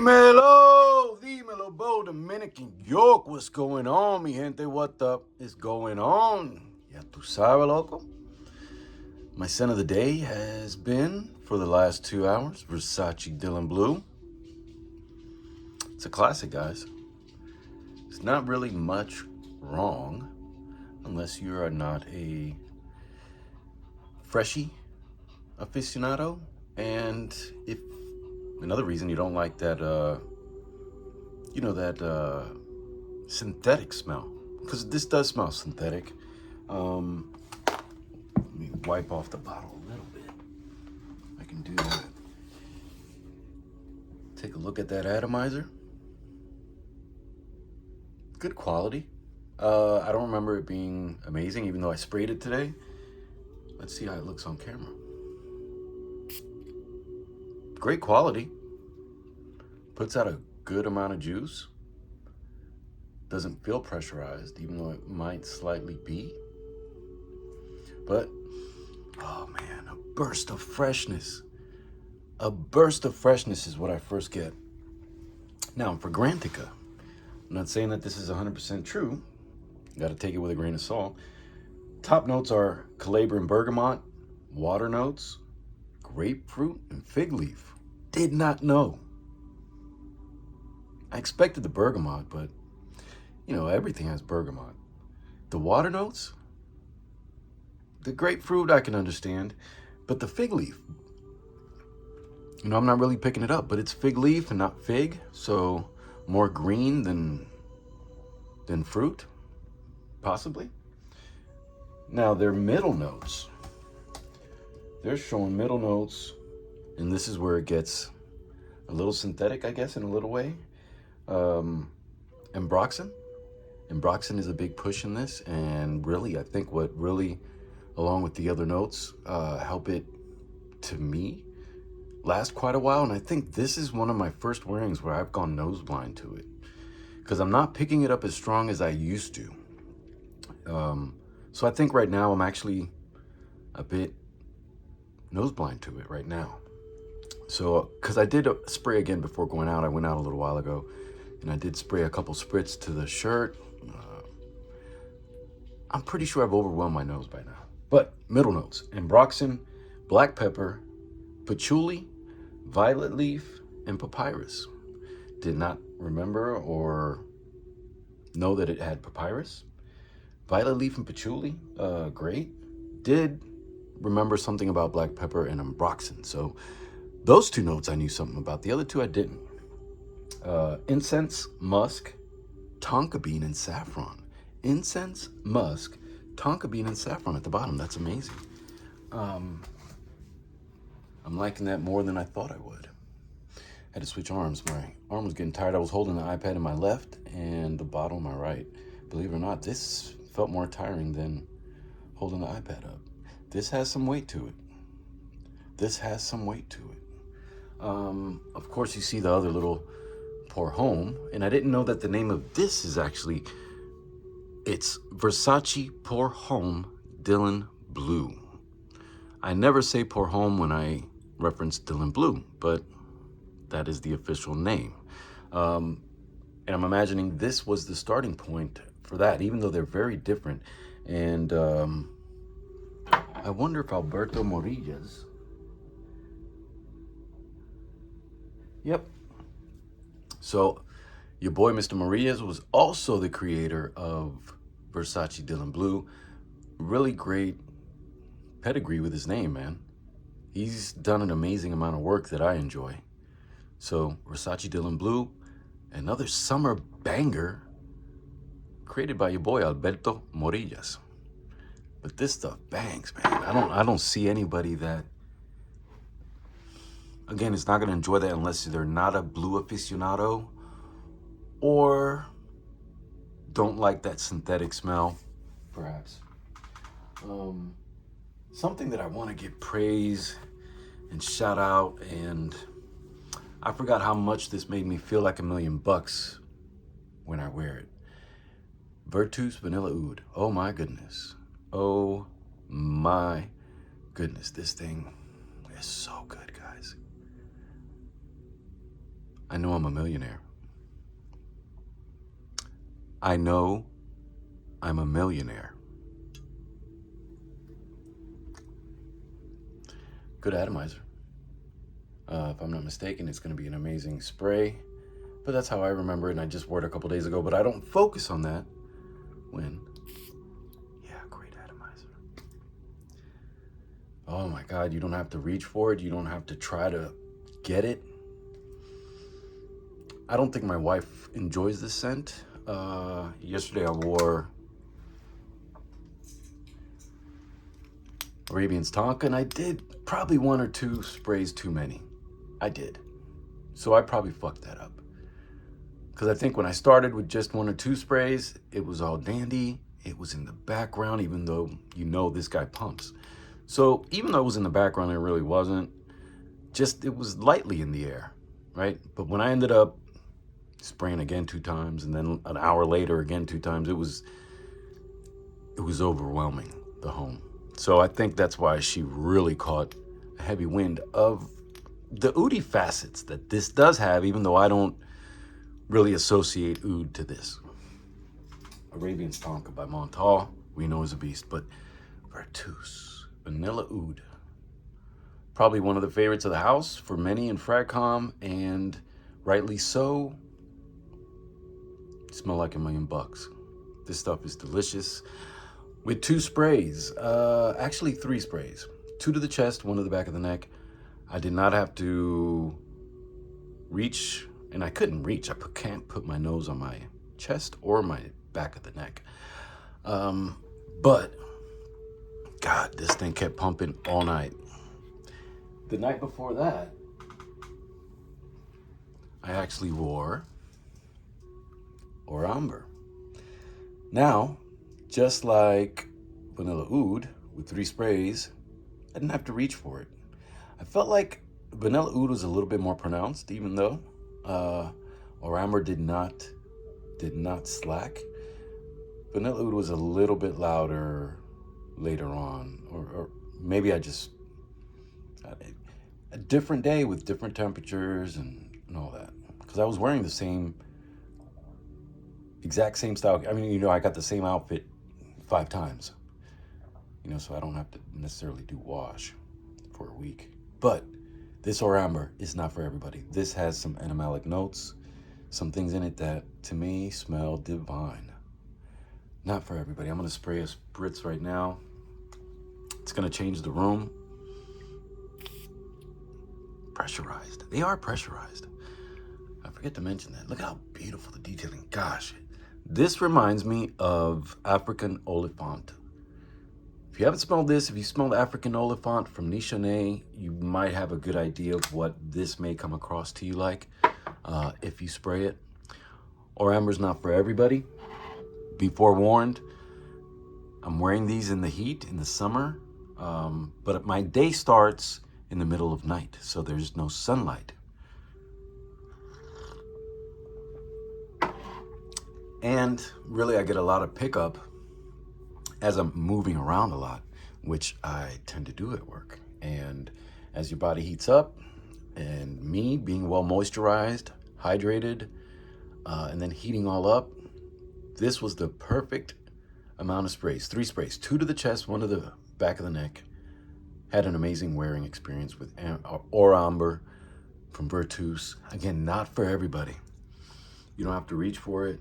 Dímelo, Bo, Dominican York. What's going on, mi gente? What the is going on? Ya tu sabes, loco. My scent of the day has been, for the last 2 hours, Versace Dylan Blue. It's a classic, guys. It's not really much wrong, unless you are not a freshie aficionado. And if another reason you don't like that, that synthetic smell, because this does smell synthetic. Let me wipe off the bottle a little bit. I can do that. Take a look at that atomizer. Good quality. I don't remember it being amazing, even though I sprayed it today. Let's see how it looks on camera. Great quality. Puts out a good amount of juice. Doesn't feel pressurized, even though it might slightly be. But, oh man, a burst of freshness. A burst of freshness is what I first get. Now, for Grantica, I'm not saying that this is 100% true. You got to take it with a grain of salt. Top notes are Calabrian bergamot, water notes, grapefruit, and fig leaf. Did not know. I expected the bergamot, but everything has bergamot. The water notes, the grapefruit I can understand, but the fig leaf, I'm not really picking it up, but it's fig leaf and not fig, so more green than fruit, possibly. Now their middle notes, they're showing middle notes, and this is where it gets a little synthetic, I guess, in a little way. Ambroxan. Ambroxan is a big push in this, and really, I think what really, along with the other notes, help it, to me, last quite a while. And I think this is one of my first wearings where I've gone nose blind to it, because I'm not picking it up as strong as I used to. So I think right now I'm actually a bit nose blind to it right now. So, because I did spray again before going out. I went out a little while ago, and I did spray a couple spritz to the shirt. I'm pretty sure I've overwhelmed my nose by now. But middle notes: ambroxan, black pepper, patchouli, violet leaf, and papyrus. Did not remember or know that it had papyrus. Violet leaf and patchouli, great. Did remember something about black pepper and ambroxan. So those two notes I knew something about. The other two I didn't. Incense, musk, tonka bean, and saffron. Incense, musk, tonka bean, and saffron at the bottom. That's amazing. I'm liking that more than I thought I would. Had to switch arms. My arm was getting tired. I was holding the iPad in my left and the bottle in my right. Believe it or not, this felt more tiring than holding the iPad up. This has some weight to it. Of course, you see the other little pour home, and I didn't know that the name of this is actually, it's Versace Pour Home Dylan Blue. I never say pour home when I reference Dylan Blue, but that is the official name. And I'm imagining this was the starting point for that, even though they're very different. And I wonder if Alberto Morillas, yep. So your boy, Mr. Morillas, was also the creator of Versace Dylan Blue. Really great pedigree with his name, man. He's done an amazing amount of work that I enjoy. So Versace Dylan Blue, another summer banger created by your boy Alberto Morillas. But this stuff bangs, man. I don't see anybody that, again, it's not going to enjoy that unless they're not a blue aficionado or don't like that synthetic smell, perhaps. Something that I want to give praise and shout out, and I forgot how much this made me feel like $1,000,000 when I wear it. Virtus Vanilla Oud. Oh my goodness. Oh my goodness. This thing is so good, guys. I know I'm a millionaire. I know I'm a millionaire. Good atomizer. If I'm not mistaken, it's going to be an amazing spray. But that's how I remember it, and I just wore it a couple days ago. But I don't focus on that when... Yeah, great atomizer. Oh my God, you don't have to reach for it. You don't have to try to get it. I don't think my wife enjoys this scent. Yesterday I wore Arabian's Tonka, and I did probably 1 or 2 sprays too many. I did. So I probably fucked that up. Because I think when I started with just 1 or 2 sprays, it was all dandy. It was in the background, even though you know this guy pumps. So even though it was in the background, it really wasn't. Just, it was lightly in the air, right? But when I ended up spraying again 2 times, and then an hour later again 2 times, it was overwhelming, the home. So I think that's why she really caught a heavy wind of the oody facets that this does have, even though I don't really associate oud to this. Arabian's Tonka by Montal, we know is a beast, but Versace, vanilla oud. Probably one of the favorites of the house for many in Fragcom, and rightly so. Smell like $1 million. This stuff is delicious. With 2 sprays, actually 3 sprays. 2 to the chest, 1 to the back of the neck. I did not have to reach, and I couldn't reach. I can't put my nose on my chest or my back of the neck. But, God, this thing kept pumping all night. The night before that, I actually wore Amber. Now, just like vanilla oud with 3 sprays, I didn't have to reach for it. I felt like vanilla oud was a little bit more pronounced, even though Amber did not slack. Vanilla oud was a little bit louder later on, or maybe I just a different day with different temperatures and all that. Because I was wearing the exact same style. I mean, I got the same outfit 5 times. So I don't have to necessarily do wash for a week. But this Amber is not for everybody. This has some animalic notes, some things in it that, to me, smell divine. Not for everybody. I'm going to spray a spritz right now. It's going to change the room. Pressurized. They are pressurized. I forget to mention that. Look how beautiful the detailing. Gosh. This reminds me of African Oliphant. If you haven't smelled this, if you smelled African Oliphant from Nichane, you might have a good idea of what this may come across to you like if you spray it. Amber's not for everybody. Be forewarned. I'm wearing these in the heat, in the summer, but my day starts in the middle of night, so there's no sunlight. And really, I get a lot of pickup as I'm moving around a lot, which I tend to do at work. And as your body heats up, and me being well moisturized, hydrated, and then heating all up, this was the perfect amount of sprays. 3 sprays, 2 to the chest, 1 to the back of the neck. Had an amazing wearing experience with Amber from Versace. Again, not for everybody. You don't have to reach for it.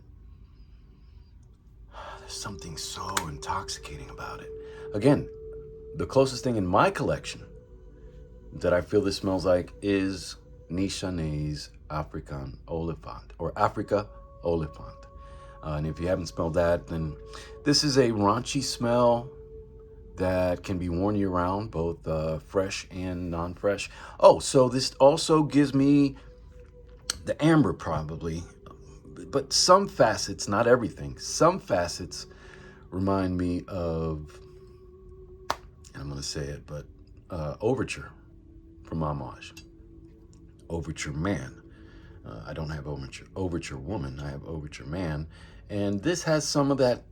There's something so intoxicating about it. Again, the closest thing in my collection that I feel this smells like is Nichane's African Oliphant, or Africa Oliphant. And if you haven't smelled that, then this is a raunchy smell that can be worn year-round, both fresh and non-fresh. Oh, so this also gives me the amber probably, but some facets, not everything, some facets remind me of, and I'm going to say it, but Overture from Homage. Overture Man. I don't have Overture Woman, I have Overture Man. And this has some of that.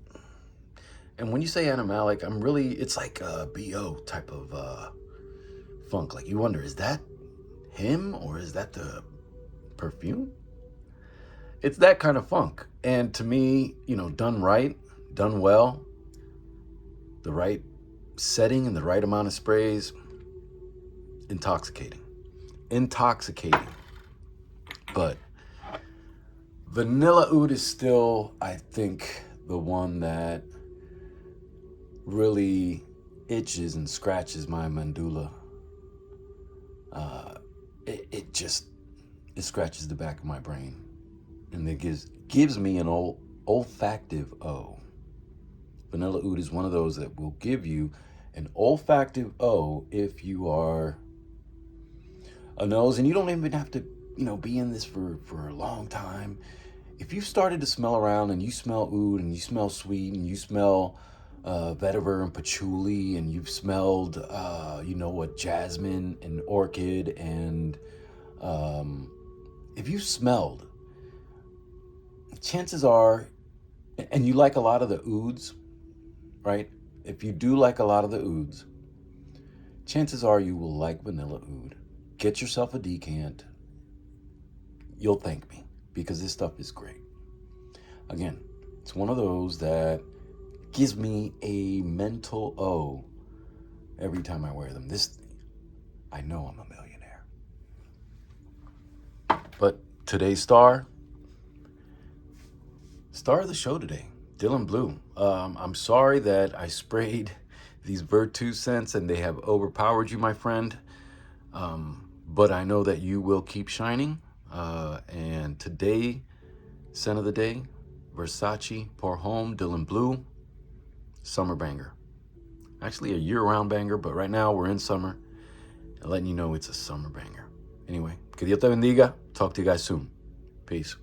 And when you say animalic, it's like a B.O. type of funk. Like you wonder, is that him or is that the perfume. It's that kind of funk. And to me, you know, done right, done well, the right setting and the right amount of sprays, intoxicating. Intoxicating. But Vanilla Oud is still, I think, the one that really itches and scratches my medulla. It scratches the back of my brain, and it gives me an olfactive O. Vanilla Oud is one of those that will give you an olfactive O if you are a nose, and you don't even have to, you know, be in this for a long time. If you started to smell around and you smell oud and you smell sweet and you smell vetiver and patchouli and you've smelled, you know what, jasmine and orchid, and if you smelled, chances are, and you like a lot of the ouds, right? If you do like a lot of the ouds, chances are you will like Vanilla Oud. Get yourself a decant. You'll thank me, because this stuff is great. Again, it's one of those that gives me a mental O every time I wear them. I know I'm a millionaire. But today's star of the show today, Dylan Blue. I'm sorry that I sprayed these Versace scents and they have overpowered you, my friend. But I know that you will keep shining. And today, scent of the day, Versace Pour Homme Dylan Blue, summer banger. Actually a year-round banger, but right now we're in summer. And letting you know it's a summer banger. Anyway, que Dios te bendiga. Talk to you guys soon. Peace.